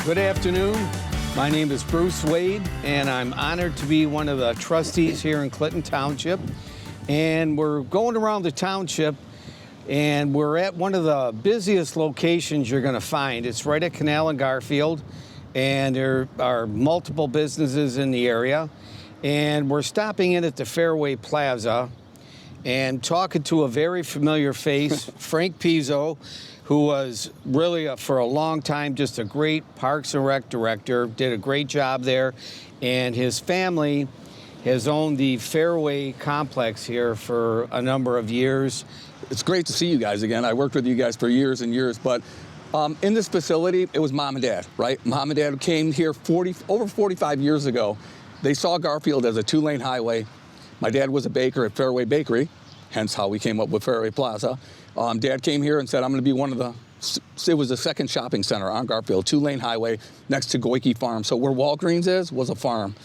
Good afternoon. My name is Bruce Wade, and I'm honored to be one of the trustees here in Clinton Township. And we're going around the township, and we're at one of the busiest locations you're going to find. It's right at Canal and Garfield, and there are multiple businesses in the area. And we're stopping in at the Fairway Plaza and talking to a very familiar face, Frank Pizzo, who was really, for a long time, just a great Parks and Rec director, did a great job there. And his family has owned the Fairway complex here for a number of years. It's great to see you guys again. I worked with you guys for years and years, but in this facility, it was Mom and Dad, right? Mom and Dad came here over 45 years ago. They saw Garfield as a two-lane highway. My dad was a baker at Fairway Bakery, hence how we came up with Fairway Plaza. Dad came here and said, I'm going to be one of the, it was the second shopping center on Garfield, two-lane highway next to Goyke Farm. So where Walgreens is was a farm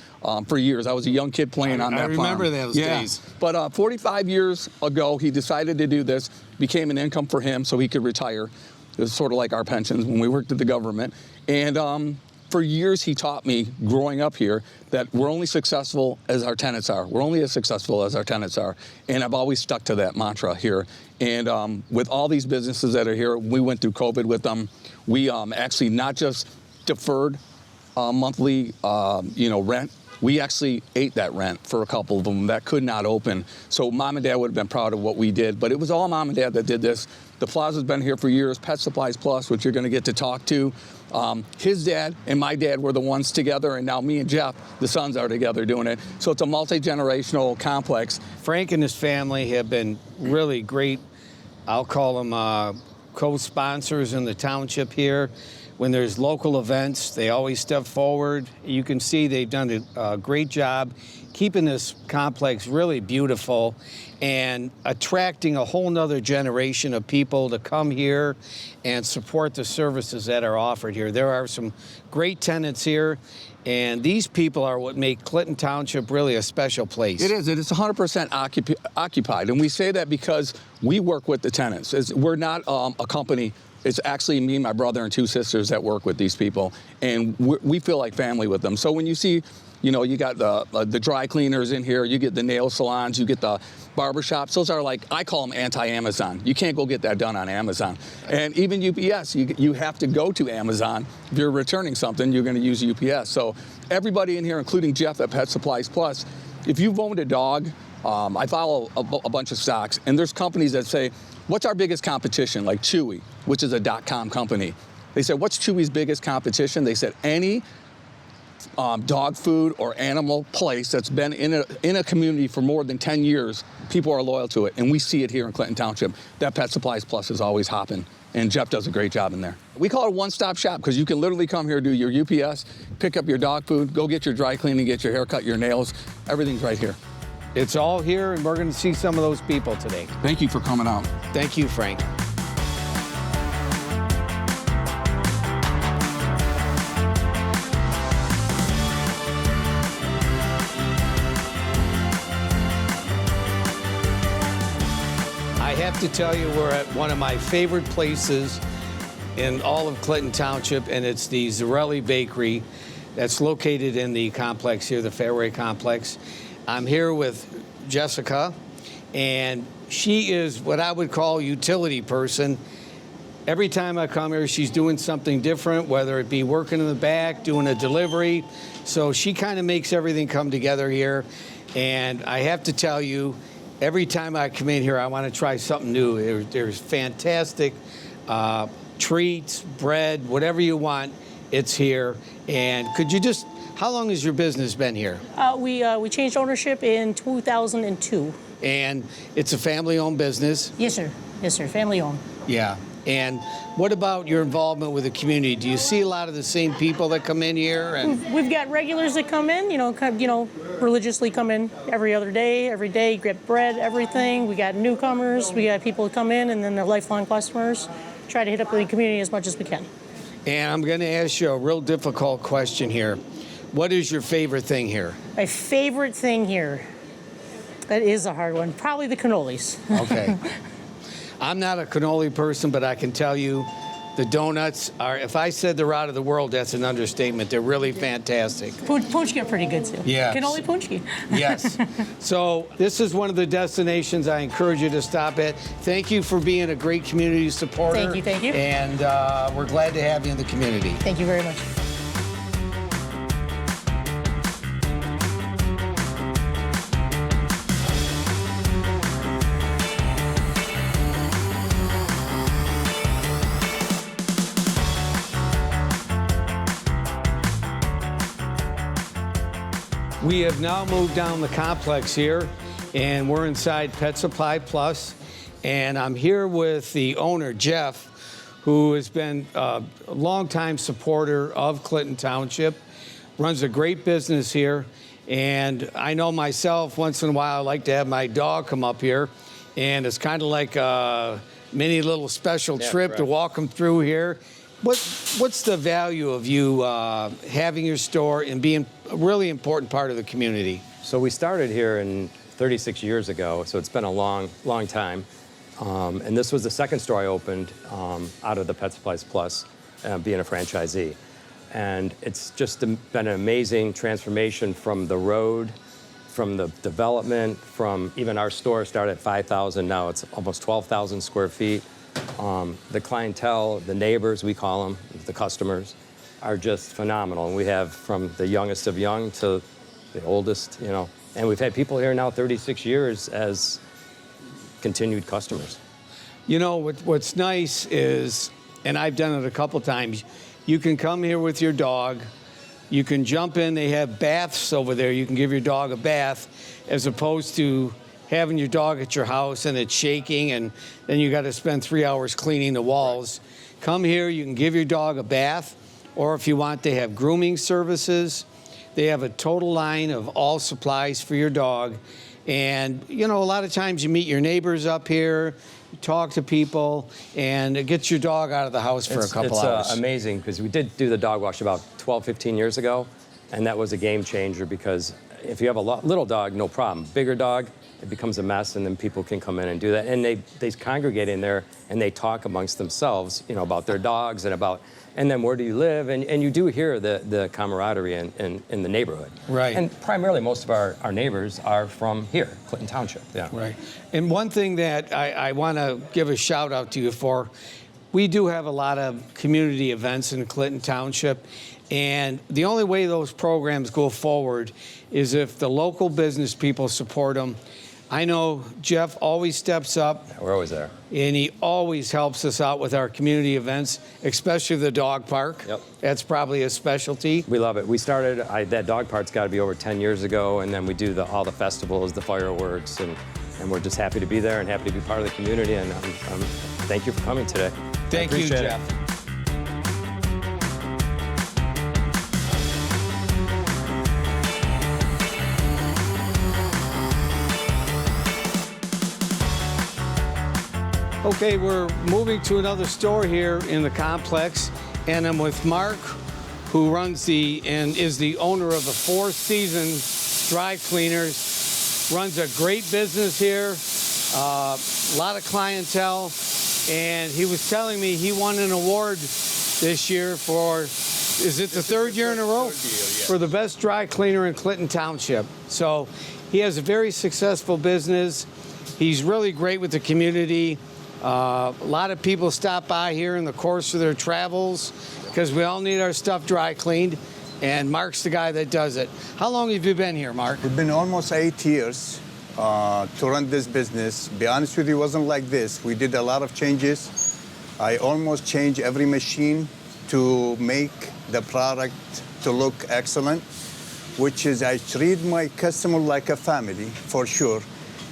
for years. I was a young kid playing on that farm. I remember those days. But 45 years ago, he decided to do this, became an income for him so he could retire. It was sort of like our pensions when we worked at the government. And for years, he taught me, growing up here, that we're only successful as our tenants are. We're only as successful as our tenants are. And I've always stuck to that mantra here. And with all these businesses that are here, we went through COVID with them. We actually not just deferred monthly, rent. We actually ate that rent for a couple of them that could not open. So Mom and Dad would have been proud of what we did. But it was all Mom and Dad that did this. The Plaza's been here for years. Pet Supplies Plus, which you're going to get to talk to. His dad and my dad were the ones together, and now me and Jeff, the sons, are together doing it. So it's a multi-generational complex. Frank and his family have been really great, I'll call them co-sponsors in the township here. When there's local events, they always step forward. You can see they've done a great job keeping this complex really beautiful and attracting a whole nother generation of people to come here and support the services that are offered here. There are some great tenants here, and these people are what make Clinton Township really a special place. It is. It is 100% occupied, and we say that because we work with the tenants. We're not a company. It's actually me and my brother and two sisters that work with these people, and we feel like family with them. So when you see, you got the dry cleaners in here, you get the nail salons, you get the barbershops. Those are like, I call them anti-Amazon. You can't go get that done on Amazon. And even UPS, you have to go to Amazon. If you're returning something, you're going to use UPS. So everybody in here, including Jeff at Pet Supplies Plus, if you've owned a dog, I follow a bunch of stocks, and there's companies that say, what's our biggest competition? Like Chewy, which is a .com company. They said, what's Chewy's biggest competition? They said, any dog food or animal place that's been in a community for more than 10 years, people are loyal to it. And we see it here in Clinton Township. That Pet Supplies Plus is always hopping. And Jeff does a great job in there. We call it a one-stop shop because you can literally come here, do your UPS, pick up your dog food, go get your dry cleaning, get your hair cut, your nails. Everything's right here. It's all here, and we're going to see some of those people today. Thank you for coming out. Thank you, Frank. I have to tell you, we're at one of my favorite places in all of Clinton Township, and it's the Zarelli Bakery that's located in the complex here, the Fairway Complex. I'm here with Jessica, and she is what I would call a utility person. Every time I come here, she's doing something different, whether it be working in the back, doing a delivery. So she kind of makes everything come together here. And I have to tell you, every time I come in here, I want to try something new. There's fantastic treats, bread, whatever you want, it's here. And could you just, how long has your business been here? We changed ownership in 2002. And it's a family-owned business? Yes, sir. Yes, sir. Family-owned. Yeah. And what about your involvement with the community? Do you see a lot of the same people that come in here? And we've got regulars that come in, religiously come in every other day, every day, get bread, everything. We got newcomers. We got people that come in, and then they're lifelong customers. Try to hit up the community as much as we can. And I'm going to ask you a real difficult question here. What is your favorite thing here? My favorite thing here, that is a hard one, probably the cannolis. Okay. I'm not a cannoli person, but I can tell you The donuts are, if I said they're out of the world, that's an understatement. They're really fantastic. Punchki are pretty good too. Yeah. Cannoli punchki. Yes. So this is one of the destinations I encourage you to stop at. Thank you for being a great community supporter. Thank you, thank you. And we're glad to have you in the community. Thank you very much. We have now moved down the complex here, and we're inside Pet Supply Plus, and I'm here with the owner, Jeff, who has been a longtime supporter of Clinton Township, runs a great business here, and I know myself, once in a while, I like to have my dog come up here, and it's kind of like a mini little special trip to walk them through here. What's the value of you having your store and being a really important part of the community? So we started here in 36 years ago, so it's been a long, long time. And this was the second store I opened out of the Pet Supplies Plus, being a franchisee. And it's just been an amazing transformation from the road, from the development, from even our store started at 5,000, now it's almost 12,000 square feet. The clientele, the neighbors, we call them, the customers, are just phenomenal. And we have from the youngest of young to the oldest, you know. And we've had people here now 36 years as continued customers. You know, what's nice is, and I've done it a couple times, you can come here with your dog, you can jump in, they have baths over there, you can give your dog a bath, as opposed to having your dog at your house and it's shaking and then you got to spend 3 hours cleaning the walls. Come here, you can give your dog a bath, or if you want, they have grooming services. They have a total line of all supplies for your dog. And, you know, a lot of times you meet your neighbors up here, you talk to people, and it gets your dog out of the house for a couple hours. It's amazing, because we did do the dog wash about 12, 15 years ago, and that was a game changer, because if you have a little dog, no problem. Bigger dog, it becomes a mess, and then people can come in and do that. And they congregate in there, and they talk amongst themselves, you know, about their dogs and then where do you live? And you do hear the camaraderie in the neighborhood. Right. And primarily most of our neighbors are from here, Clinton Township. Yeah. Right. And one thing that I want to give a shout out to you for, we do have a lot of community events in Clinton Township, and the only way those programs go forward is if the local business people support them. I know Jeff always steps up. We're always there. And he always helps us out with our community events, especially the dog park. Yep. That's probably a specialty. We love it. We started, that dog park's got to be over 10 years ago, and then we do all the festivals, the fireworks, and we're just happy to be there and happy to be part of the community, and thank you for coming today. Thank you, Appreciate it. Jeff. Okay, we're moving to another store here in the complex, and I'm with Mark, who runs and is the owner of the Four Seasons Dry Cleaners. Runs a great business here, a lot of clientele, and he was telling me he won an award this year for, is it the third year in a row? For the best dry cleaner in Clinton Township. So he has a very successful business. He's really great with the community. A lot of people stop by here in the course of their travels because we all need our stuff dry cleaned, and Mark's the guy that does it. How long have you been here, Mark? We've been almost 8 years to run this business. Be honest with you, it wasn't like this. We did a lot of changes. I almost changed every machine to make the product to look excellent, which is I treat my customer like a family, for sure.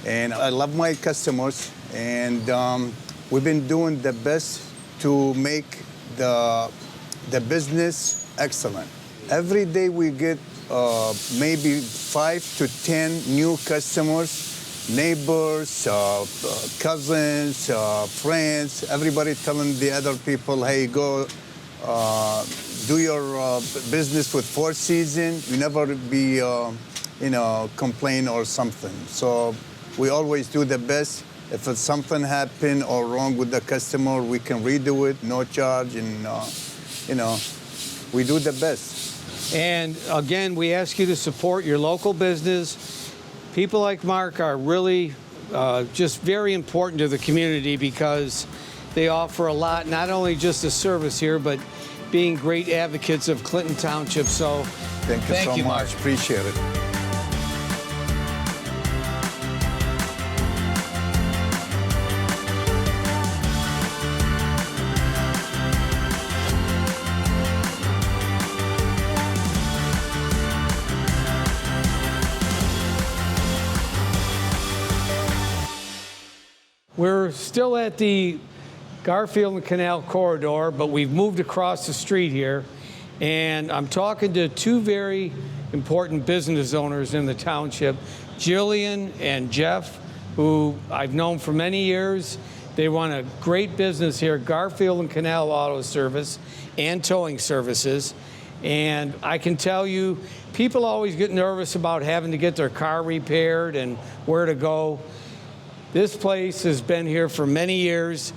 And I love my customers, and we've been doing the best to make the business excellent. Every day we get maybe 5 to 10 new customers, neighbors, cousins, friends, everybody telling the other people, hey, go do your business with Four Seasons. You never be, complain or something. So we always do the best. If it's something happened or wrong with the customer, we can redo it, no charge, and we do the best. And again, we ask you to support your local business. People like Mark are really just very important to the community because they offer a lot, not only just a service here, but being great advocates of Clinton Township. So Thank you so Mark. much. Appreciate it. We're still at the Garfield and Canal corridor, but we've moved across the street here. And I'm talking to two very important business owners in the township, Jillian and Jeff, who I've known for many years. They run a great business here, Garfield and Canal Auto Service and Towing Services. And I can tell you, people always get nervous about having to get their car repaired and where to go. This place has been here for many years.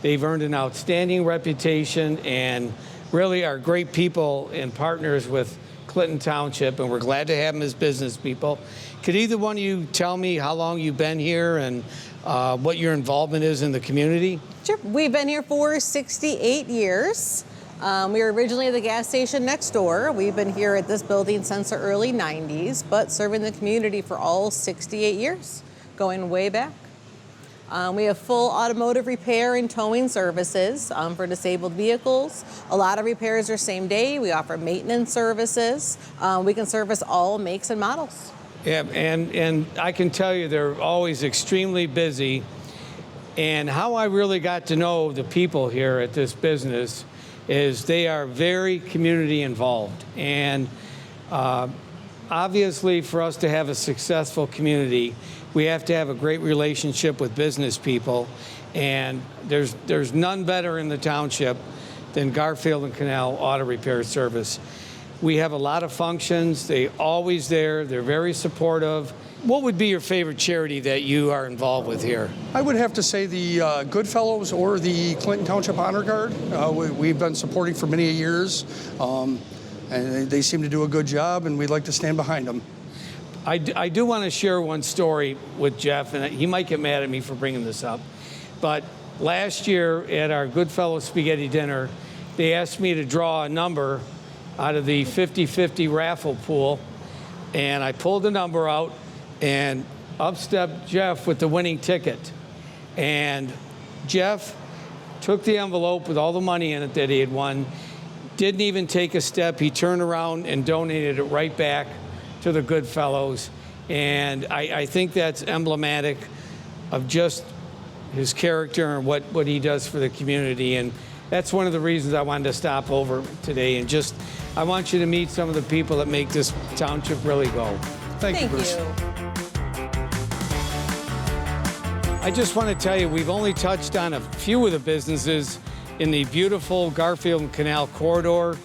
They've earned an outstanding reputation and really are great people and partners with Clinton Township, and we're glad to have them as business people. Could either one of you tell me how long you've been here and what your involvement is in the community? Sure. We've been here for 68 years. We were originally at the gas station next door. We've been here at this building since the early 90s, but serving the community for all 68 years, going way back. We have full automotive repair and towing services for disabled vehicles. A lot of repairs are same day. We offer maintenance services. We can service all makes and models. Yeah, and I can tell you they're always extremely busy. And how I really got to know the people here at this business is they are very community involved. And obviously for us to have a successful community, we have to have a great relationship with business people, and there's none better in the township than Garfield and Canal Auto Repair Service. We have a lot of functions. They're always there. They're very supportive. What would be your favorite charity that you are involved with here? I would have to say the Goodfellows or the Clinton Township Honor Guard. We've been supporting for many years, and they seem to do a good job, and we'd like to stand behind them. I do want to share one story with Jeff, and he might get mad at me for bringing this up. But last year at our Goodfellow Spaghetti Dinner, they asked me to draw a number out of the 50-50 raffle pool, and I pulled the number out, and up stepped Jeff with the winning ticket. And Jeff took the envelope with all the money in it that he had won, didn't even take a step. He turned around and donated it right back to the Goodfellows, and I think that's emblematic of just his character and what he does for the community, and that's one of the reasons I wanted to stop over today, and just I want you to meet some of the people that make this township really go. Thank you, Bruce. I just want to tell you, we've only touched on a few of the businesses in the beautiful Garfield and Canal corridor.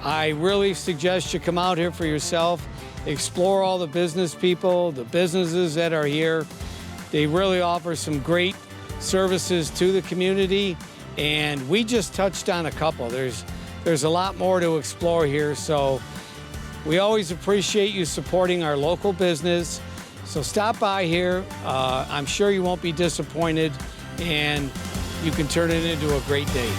I really suggest you come out here for yourself. Explore all the business people, the businesses that are here. They really offer some great services to the community, and we just touched on a couple. There's a lot more to explore here, so we always appreciate you supporting our local business. So stop by here. I'm sure you won't be disappointed, and you can turn it into a great day.